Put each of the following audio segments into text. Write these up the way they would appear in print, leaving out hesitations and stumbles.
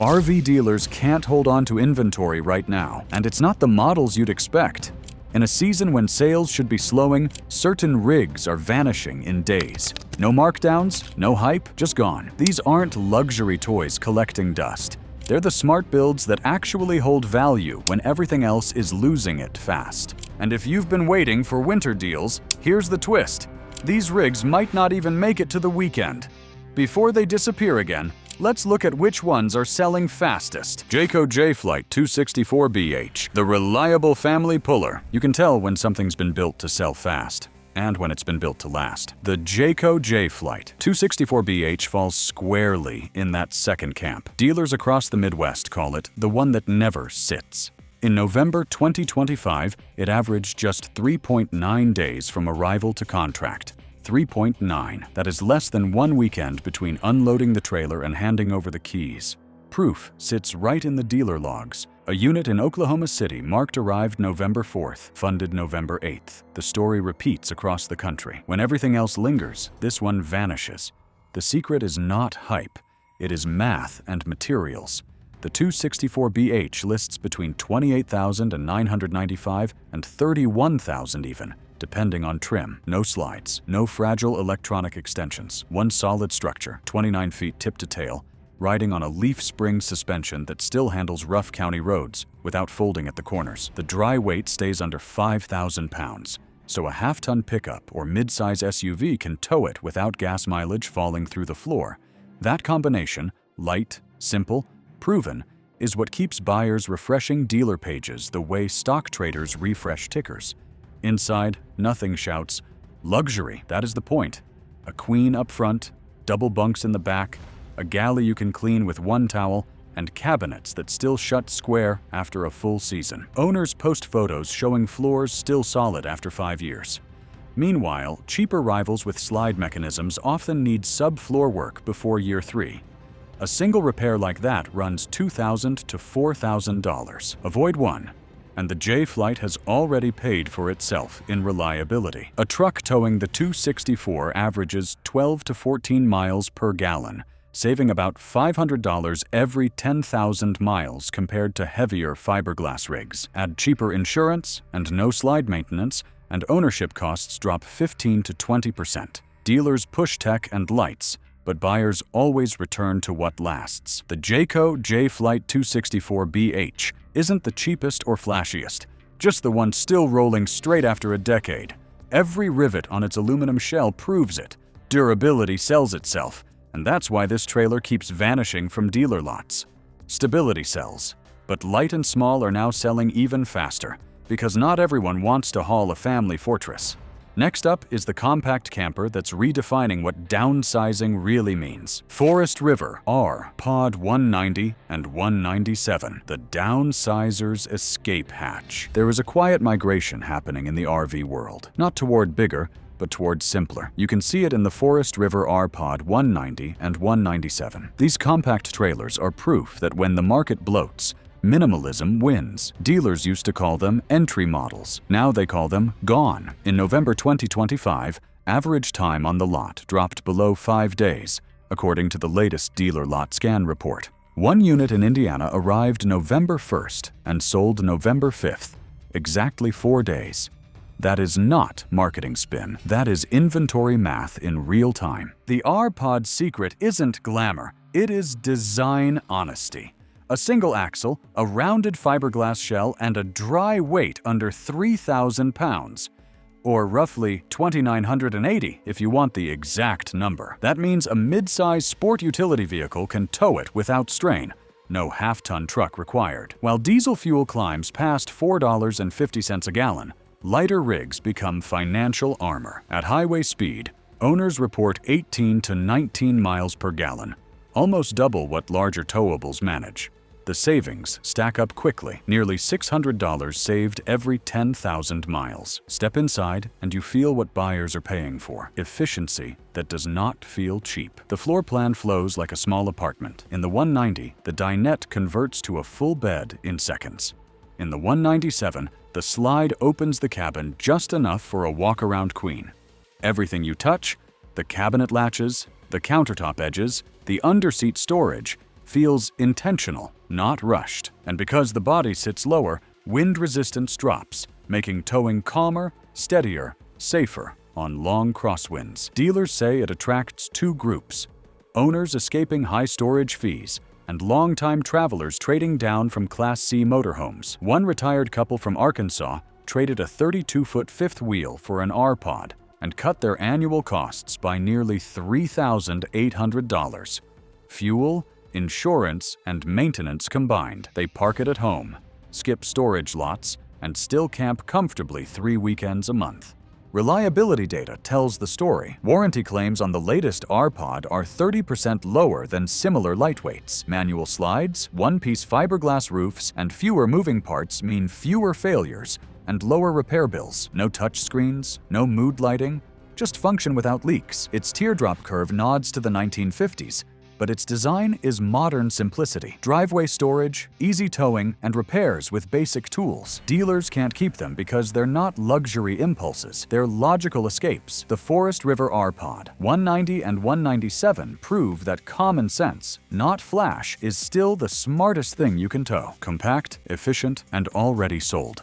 RV dealers can't hold on to inventory right now, and it's not the models you'd expect. In a season when sales should be slowing, certain rigs are vanishing in days. No markdowns, no hype, just gone. These aren't luxury toys collecting dust. They're the smart builds that actually hold value when everything else is losing it fast. And if you've been waiting for winter deals, here's the twist. These rigs might not even make it to the weekend. Before they disappear again, let's look at which ones are selling fastest. Jayco J-Flight 264BH, the reliable family puller. You can tell when something's been built to sell fast and when it's been built to last. The Jayco J-Flight 264BH falls squarely in that second camp. Dealers across the Midwest call it the one that never sits. In November 2025, it averaged just 3.9 days from arrival to contract. 3.9. That is less than one weekend between unloading the trailer and handing over the keys. Proof sits right in the dealer logs. A unit in Oklahoma City marked arrived November 4th, funded November 8th. The story repeats across the country. When everything else lingers, this one vanishes. The secret is not hype. It is math and materials. The 264BH lists between $28,995 and $31,000 even, depending on trim. No slides, no fragile electronic extensions, one solid structure, 29 feet tip to tail, riding on a leaf spring suspension that still handles rough county roads without folding at the corners. The dry weight stays under 5,000 pounds, so a half-ton pickup or mid-size SUV can tow it without gas mileage falling through the floor. That combination, light, simple, proven, is what keeps buyers refreshing dealer pages the way stock traders refresh tickers. Inside, nothing shouts, luxury, that is the point. A queen up front, double bunks in the back, a galley you can clean with one towel, and cabinets that still shut square after a full season. Owners post photos showing floors still solid after 5 years. Meanwhile, cheaper rivals with slide mechanisms often need sub-floor work before year 3. A single repair like that runs $2,000 to $4,000. Avoid one, and the J-Flight has already paid for itself in reliability. A truck towing the 264 averages 12 to 14 miles per gallon, saving about $500 every 10,000 miles compared to heavier fiberglass rigs. Add cheaper insurance and no slide maintenance, and ownership costs drop 15 to 20%. Dealers push tech and lights, but buyers always return to what lasts. The Jayco J-Flight 264BH isn't the cheapest or flashiest, just the one still rolling straight after a decade. Every rivet on its aluminum shell proves it. Durability sells itself, and that's why this trailer keeps vanishing from dealer lots. Stability sells, but light and small are now selling even faster, because not everyone wants to haul a family fortress. Next up is the compact camper that's redefining what downsizing really means. Forest River R-Pod 190 and 197, the downsizer's escape hatch. There is a quiet migration happening in the RV world, not toward bigger, but toward simpler. You can see it in the Forest River R-Pod 190 and 197. These compact trailers are proof that when the market bloats, minimalism wins. Dealers used to call them entry models. Now they call them gone. In November 2025, average time on the lot dropped below 5 days, according to the latest dealer lot scan report. One unit in Indiana arrived November 1st and sold November 5th, exactly 4 days. That is not marketing spin. That is inventory math in real time. The R-Pod's secret isn't glamour. It is design honesty. A single axle, a rounded fiberglass shell, and a dry weight under 3,000 pounds. Or roughly 2,980 if you want the exact number. That means a mid-size sport utility vehicle can tow it without strain. No half-ton truck required. While diesel fuel climbs past $4.50 a gallon, lighter rigs become financial armor. At highway speed, owners report 18 to 19 miles per gallon, almost double what larger towables manage. The savings stack up quickly, nearly $600 saved every 10,000 miles. Step inside and you feel what buyers are paying for. Efficiency that does not feel cheap. The floor plan flows like a small apartment. In the 190, the dinette converts to a full bed in seconds. In the 197, the slide opens the cabin just enough for a walk-around queen. Everything you touch, the cabinet latches, the countertop edges, the underseat storage, feels intentional, not rushed. And because the body sits lower, wind resistance drops, making towing calmer, steadier, safer on long crosswinds. Dealers say it attracts two groups: owners escaping high storage fees and long-time travelers trading down from Class C motorhomes. One retired couple from Arkansas traded a 32-foot fifth wheel for an R-Pod and cut their annual costs by nearly $3,800. Fuel, insurance, and maintenance combined. They park it at home, skip storage lots, and still camp comfortably 3 weekends a month. Reliability data tells the story. Warranty claims on the latest R-Pod are 30% lower than similar lightweights. Manual slides, one-piece fiberglass roofs, and fewer moving parts mean fewer failures and lower repair bills. No touchscreens, no mood lighting, just function without leaks. Its teardrop curve nods to the 1950s, but its design is modern simplicity. Driveway storage, easy towing, and repairs with basic tools. Dealers can't keep them because they're not luxury impulses, they're logical escapes. The Forest River R-Pod 190 and 197 prove that common sense, not flash, is still the smartest thing you can tow. Compact, efficient, and already sold.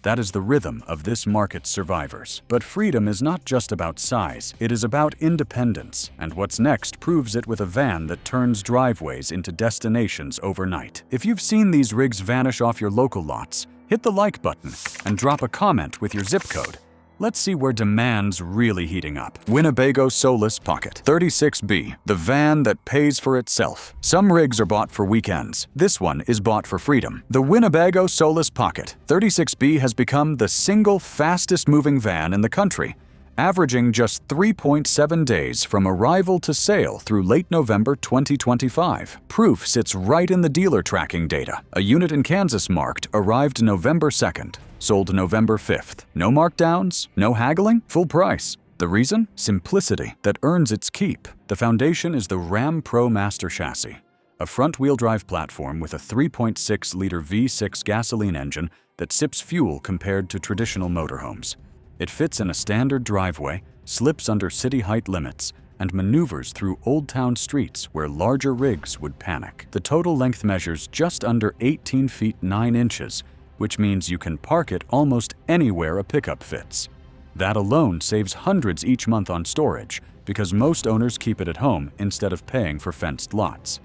That is the rhythm of this market's survivors. But freedom is not just about size, it is about independence, and what's next proves it with a van that turns driveways into destinations overnight. If you've seen these rigs vanish off your local lots, hit the like button and drop a comment with your zip code. Let's see where demand's really heating up. Winnebago Solis Pocket 36B, the van that pays for itself. Some rigs are bought for weekends. This one is bought for freedom. The Winnebago Solis Pocket 36B has become the single fastest moving van in the country, averaging just 3.7 days from arrival to sale through late November 2025. Proof sits right in the dealer tracking data. A unit in Kansas marked arrived November 2nd. Sold November 5th. No markdowns, no haggling, full price. The reason? Simplicity that earns its keep. The foundation is the Ram Pro Master chassis, a front-wheel drive platform with a 3.6-liter V6 gasoline engine that sips fuel compared to traditional motorhomes. It fits in a standard driveway, slips under city height limits, and maneuvers through Old Town streets where larger rigs would panic. The total length measures just under 18 feet 9 inches, which means you can park it almost anywhere a pickup fits. That alone saves hundreds each month on storage, because most owners keep it at home instead of paying for fenced lots.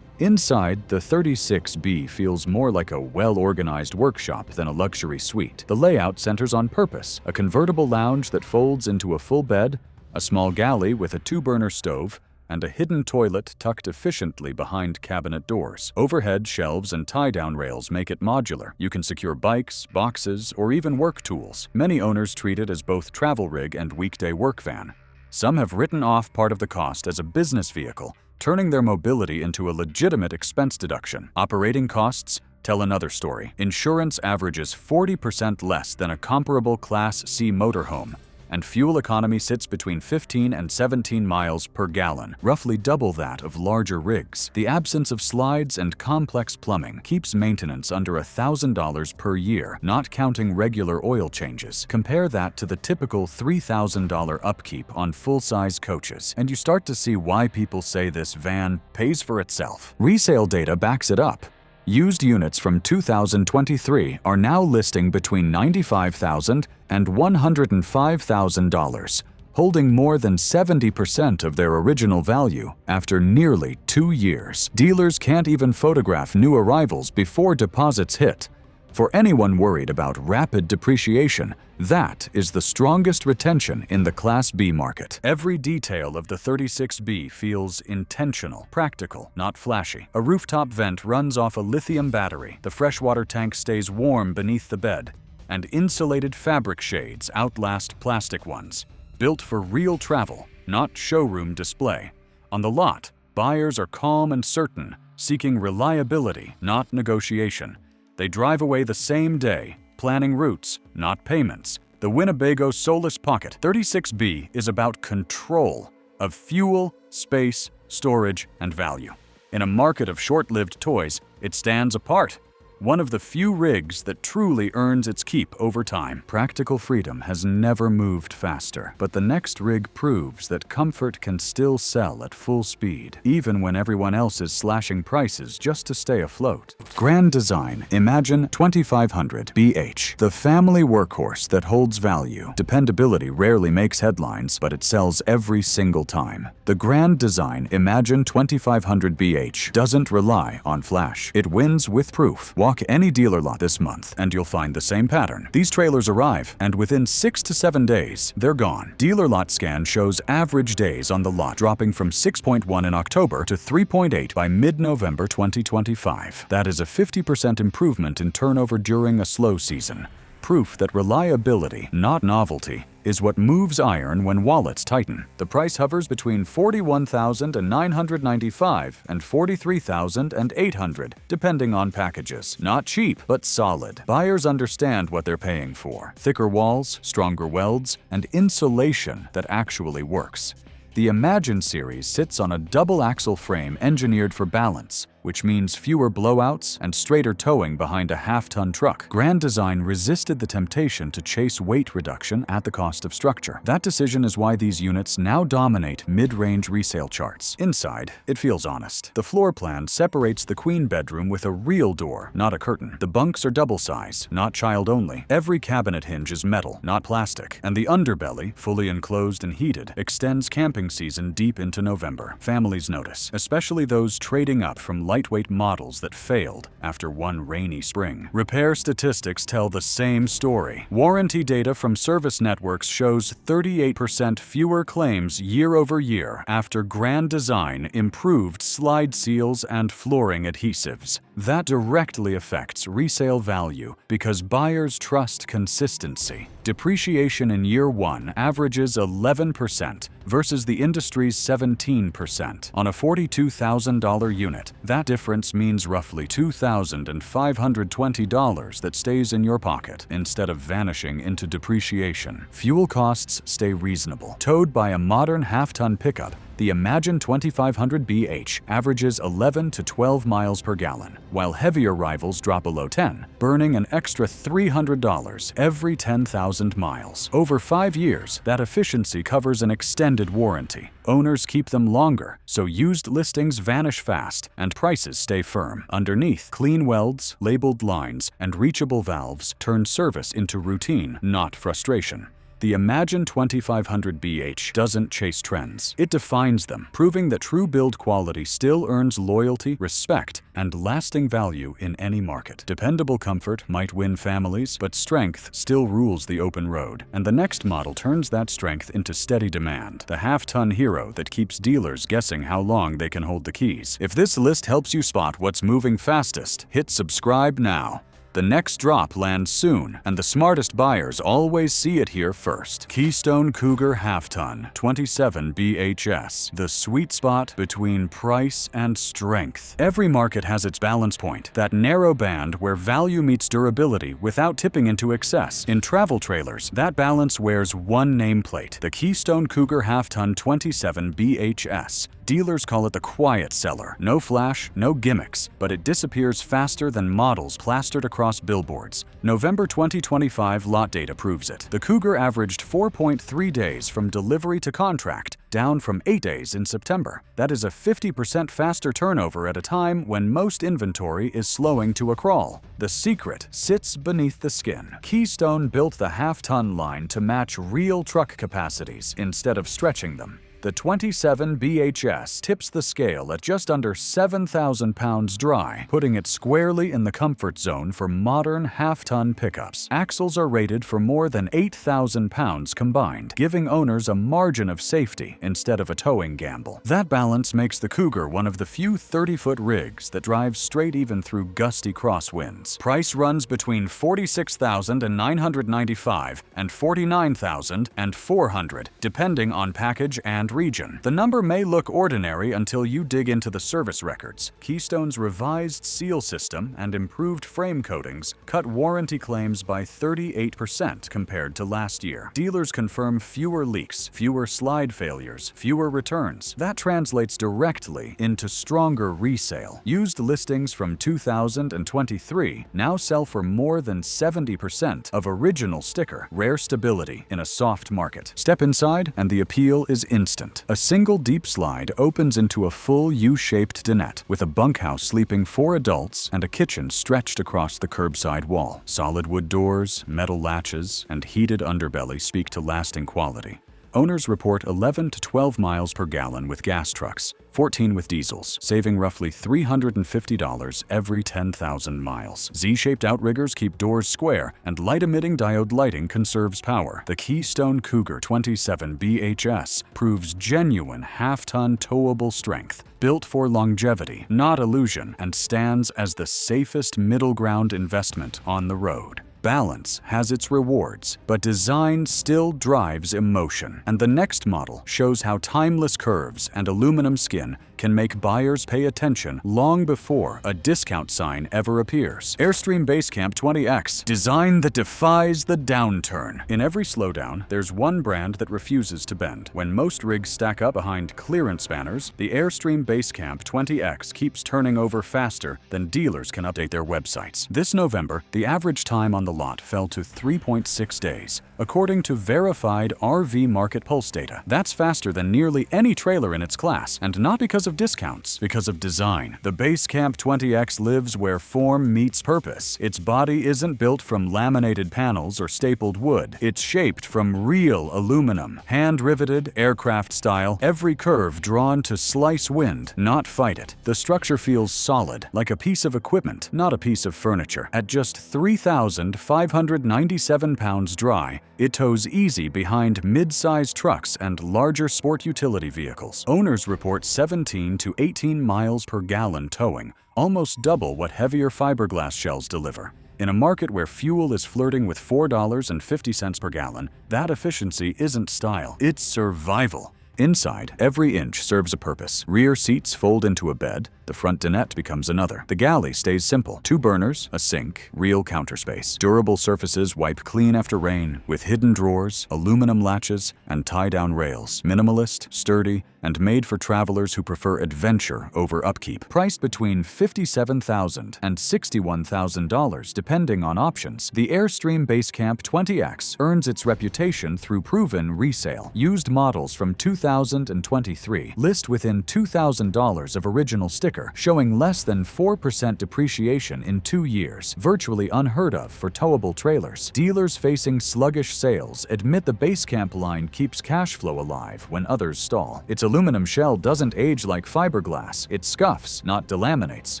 Inside, the 36B feels more like a well-organized workshop than a luxury suite. The layout centers on purpose: a convertible lounge that folds into a full bed, a small galley with a 2-burner stove, and a hidden toilet tucked efficiently behind cabinet doors. Overhead shelves and tie-down rails make it modular. You can secure bikes, boxes, or even work tools. Many owners treat it as both travel rig and weekday work van. Some have written off part of the cost as a business vehicle, turning their mobility into a legitimate expense deduction. Operating costs tell another story. Insurance averages 40% less than a comparable Class C motorhome, and fuel economy sits between 15 and 17 miles per gallon, roughly double that of larger rigs. The absence of slides and complex plumbing keeps maintenance under $1,000 per year, not counting regular oil changes. Compare that to the typical $3,000 upkeep on full-size coaches, and you start to see why people say this van pays for itself. Resale data backs it up. Used units from 2023 are now listing between $95,000 and $105,000, holding more than 70% of their original value after nearly 2 years. Dealers can't even photograph new arrivals before deposits hit. For anyone worried about rapid depreciation, that is the strongest retention in the Class B market. Every detail of the 36B feels intentional, practical, not flashy. A rooftop vent runs off a lithium battery, the freshwater tank stays warm beneath the bed, and insulated fabric shades outlast plastic ones. Built for real travel, not showroom display. On the lot, buyers are calm and certain, seeking reliability, not negotiation. They drive away the same day, planning routes, not payments. The Winnebago Solis Pocket 36B is about control of fuel, space, storage, and value. In a market of short-lived toys, it stands apart. one of the few rigs that truly earns its keep over time. Practical freedom has never moved faster, but the next rig proves that comfort can still sell at full speed, even when everyone else is slashing prices just to stay afloat. Grand Design Imagine 2500 BH, the family workhorse that holds value. Dependability rarely makes headlines, but it sells every single time. The Grand Design Imagine 2500 BH doesn't rely on flash. It wins with proof. Walk any dealer lot this month and you'll find the same pattern. These trailers arrive, and within 6 to 7 days, they're gone. Dealer lot scan shows average days on the lot dropping from 6.1 in October to 3.8 by mid-November 2025. That is a 50% improvement in turnover during a slow season. Proof that reliability, not novelty, is what moves iron when wallets tighten. The price hovers between $41,995 and $43,800, depending on packages. Not cheap, but solid. Buyers understand what they're paying for: thicker walls, stronger welds, and insulation that actually works. The Imagine series sits on a double-axle frame engineered for balance, which means fewer blowouts and straighter towing behind a half-ton truck. Grand Design resisted the temptation to chase weight reduction at the cost of structure. That decision is why these units now dominate mid-range resale charts. Inside, it feels honest. The floor plan separates the queen bedroom with a real door, not a curtain. The bunks are double-size, not child-only. Every cabinet hinge is metal, not plastic. And the underbelly, fully enclosed and heated, extends camping season deep into November. Families notice, especially those trading up from lightweight models that failed after one rainy spring. Repair statistics tell the same story. Warranty data from service networks shows 38% fewer claims year over year after Grand Design improved slide seals and flooring adhesives. That directly affects resale value because buyers trust consistency. Depreciation in year one averages 11% versus the industry's 17%. On a $42,000 unit, that difference means roughly $2,520 that stays in your pocket instead of vanishing into depreciation. Fuel costs stay reasonable. Towed by a modern half-ton pickup, the Imagine 2500 BH averages 11 to 12 miles per gallon, while heavier rivals drop below 10, burning an extra $300 every 10,000 miles. Over 5 years, that efficiency covers an extended warranty. Owners keep them longer, so used listings vanish fast and prices stay firm. Underneath, clean welds, labeled lines, and reachable valves turn service into routine, not frustration. The Imagine 2500 BH doesn't chase trends. It defines them, proving that true build quality still earns loyalty, respect, and lasting value in any market. Dependable comfort might win families, but strength still rules the open road. And the next model turns that strength into steady demand. The half-ton hero that keeps dealers guessing how long they can hold the keys. If this list helps you spot what's moving fastest, hit subscribe now. The next drop lands soon, and the smartest buyers always see it here first. Keystone Cougar Half-Ton 27 BHS, the sweet spot between price and strength. Every market has its balance point, that narrow band where value meets durability without tipping into excess. In travel trailers, that balance wears one nameplate, the Keystone Cougar Half-Ton 27 BHS. Dealers call it the quiet seller. No flash, no gimmicks, but it disappears faster than models plastered across billboards. November 2025 lot data proves it. The Cougar averaged 4.3 days from delivery to contract, down from 8 days in September. That is a 50% faster turnover at a time when most inventory is slowing to a crawl. The secret sits beneath the skin. Keystone built the half-ton line to match real truck capacities instead of stretching them. The 27 BHS tips the scale at just under 7,000 pounds dry, putting it squarely in the comfort zone for modern half-ton pickups. Axles are rated for more than 8,000 pounds combined, giving owners a margin of safety instead of a towing gamble. That balance makes the Cougar one of the few 30-foot rigs that drives straight even through gusty crosswinds. Price runs between $46,995 and $49,400, depending on package and different region. The number may look ordinary until you dig into the service records. Keystone's revised seal system and improved frame coatings cut warranty claims by 38% compared to last year. Dealers confirm fewer leaks, fewer slide failures, fewer returns. That translates directly into stronger resale. Used listings from 2023 now sell for more than 70% of original sticker. Rare stability in a soft market. Step inside and the appeal is instant. A single deep slide opens into a full U-shaped dinette with a bunkhouse sleeping 4 adults and a kitchen stretched across the curbside wall. Solid wood doors, metal latches, and heated underbelly speak to lasting quality. Owners report 11 to 12 miles per gallon with gas trucks, 14 with diesels, saving roughly $350 every 10,000 miles. Z-shaped outriggers keep doors square, and light-emitting diode lighting conserves power. The Keystone Cougar 27 BHS proves genuine half-ton towable strength, built for longevity, not illusion, and stands as the safest middle ground investment on the road. Balance has its rewards, but design still drives emotion. And the next model shows how timeless curves and aluminum skin can make buyers pay attention long before a discount sign ever appears. Airstream Basecamp 20X, design that defies the downturn. In every slowdown, there's one brand that refuses to bend. When most rigs stack up behind clearance banners, the Airstream Basecamp 20X keeps turning over faster than dealers can update their websites. This November, the average time on the lot fell to 3.6 days, according to verified R-vee market pulse data. That's faster than nearly any trailer in its class, and not because of discounts, because of design. The Basecamp 20X lives where form meets purpose. Its body isn't built from laminated panels or stapled wood. It's shaped from real aluminum, hand-riveted, aircraft style, every curve drawn to slice wind, not fight it. The structure feels solid, like a piece of equipment, not a piece of furniture. At just 3,597 pounds dry, it tows easy behind mid-size trucks and larger sport utility vehicles. Owners report 17 to 18 miles per gallon towing, almost double what heavier fiberglass shells deliver. In a market where fuel is flirting with $4.50 per gallon, that efficiency isn't style, it's survival. Inside, every inch serves a purpose. Rear seats fold into a bed, the front dinette becomes another. The galley stays simple. 2 burners, a sink, real counter space. Durable surfaces wipe clean after rain, with hidden drawers, aluminum latches, and tie-down rails. Minimalist, sturdy, and made for travelers who prefer adventure over upkeep. Priced between $57,000 and $61,000 depending on options, the Airstream Basecamp 20X earns its reputation through proven resale. Used models from 2023 list within $2,000 of original sticker, showing less than 4% depreciation in 2 years, virtually unheard of for towable trailers. Dealers facing sluggish sales admit the Basecamp line keeps cash flow alive when others stall. Its aluminum shell doesn't age like fiberglass. It scuffs, not delaminates.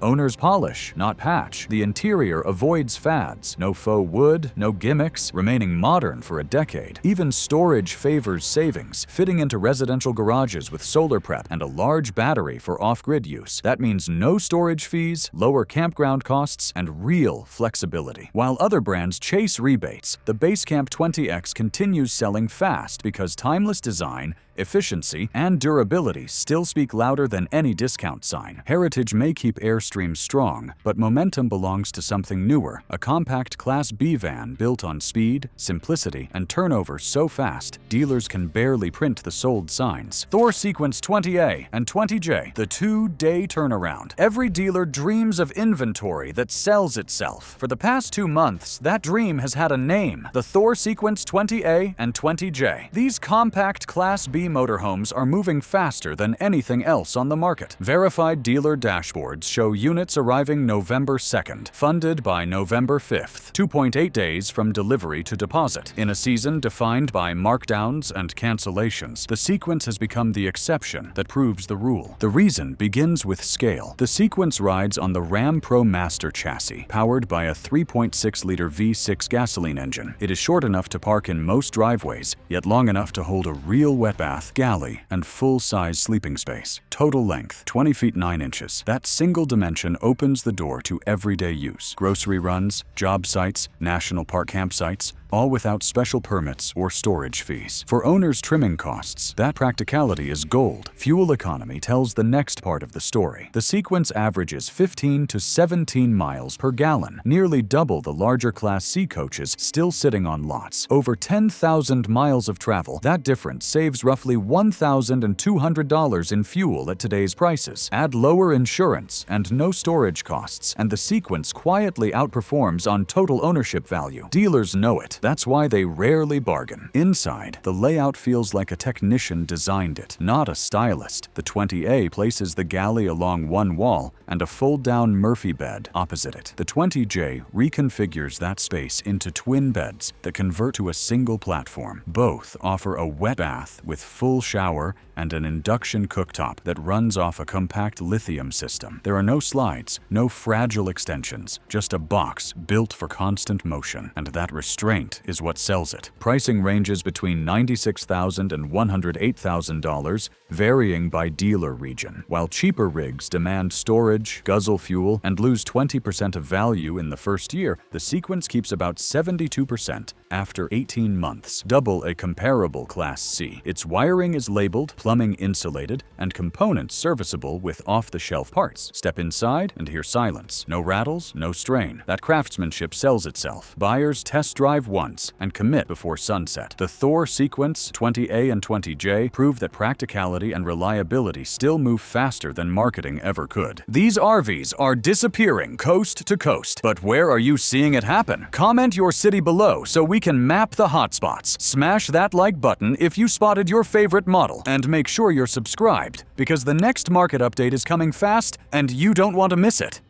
Owners polish, not patch. The interior avoids fads. No faux wood, no gimmicks, remaining modern for a decade. Even storage favors savings, fitting into residential garages with solar prep and a large battery for off-grid use. That means no storage fees, lower campground costs, and real flexibility. While other brands chase rebates, the Basecamp 20X continues selling fast because timeless design, efficiency, and durability still speak louder than any discount sign. Heritage may keep Airstream strong, but momentum belongs to something newer, a compact Class B van built on speed, simplicity, and turnover so fast, dealers can barely print the sold signs. Thor Sequence 20A and 20J, the 2-day turnaround. Every dealer dreams of inventory that sells itself. For the past 2 months, that dream has had a name, the Thor Sequence 20A and 20J. These compact Class B motorhomes are moving faster than anything else on the market. Verified dealer dashboards show units arriving November 2nd, funded by November 5th, 2.8 days from delivery to deposit. In a season defined by markdowns and cancellations, the Sequence has become the exception that proves the rule. The reason begins with scale. The Sequence rides on the Ram Pro Master chassis, powered by a 3.6-liter V6 gasoline engine. It is short enough to park in most driveways, yet long enough to hold a real wet bath, galley, and full-size sleeping space. Total length, 20 feet 9 inches. That single dimension opens the door to everyday use. Grocery runs, job sites, national park campsites, all without special permits or storage fees. For owners' trimming costs, that practicality is gold. Fuel economy tells the next part of the story. The Sequence averages 15 to 17 miles per gallon, nearly double the larger Class C coaches still sitting on lots. Over 10,000 miles of travel, that difference saves roughly $1,200 in fuel at today's prices. Add lower insurance and no storage costs, and the Sequence quietly outperforms on total ownership value. Dealers know it. That's why they rarely bargain. Inside, the layout feels like a technician designed it, not a stylist. The 20A places the galley along one wall and a fold-down Murphy bed opposite it. The 20J reconfigures that space into twin beds that convert to a single platform. Both offer a wet bath with full shower and an induction cooktop that runs off a compact lithium system. There are no slides, no fragile extensions, just a box built for constant motion, and that restraint is what sells it. Pricing ranges between $96,000 and $108,000, varying by dealer region. While cheaper rigs demand storage, guzzle fuel, and lose 20% of value in the first year, the Sequence keeps about 72% after 18 months, double a comparable Class C. Its wiring is labeled, plumbing insulated, and components serviceable with off-the-shelf parts. Step inside and hear silence. No rattles, no strain. That craftsmanship sells itself. Buyers test drive once and commit before sunset. The Thor Sequence 20A and 20J prove that practicality and reliability still move faster than marketing ever could. These R-vees are disappearing coast to coast, but where are you seeing it happen? Comment your city below so we can map the hotspots. Smash that like button if you spotted your favorite model, and make sure you're subscribed, because the next market update is coming fast and you don't want to miss it.